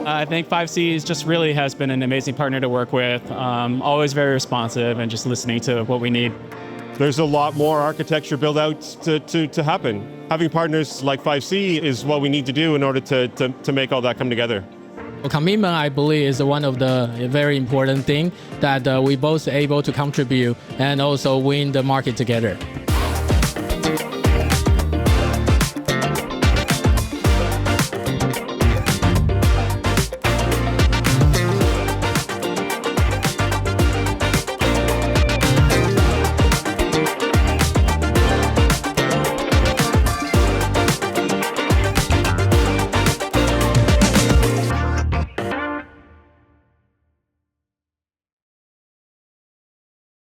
I think 5C just really has been an amazing partner to work with, always very responsive and just listening to what we need. There's a lot more architecture build out to happen. Having partners like 5C is what we need to do in order to make all that come together. Commitment, I believe, is one of the very important things that we both able to contribute and also win the market together.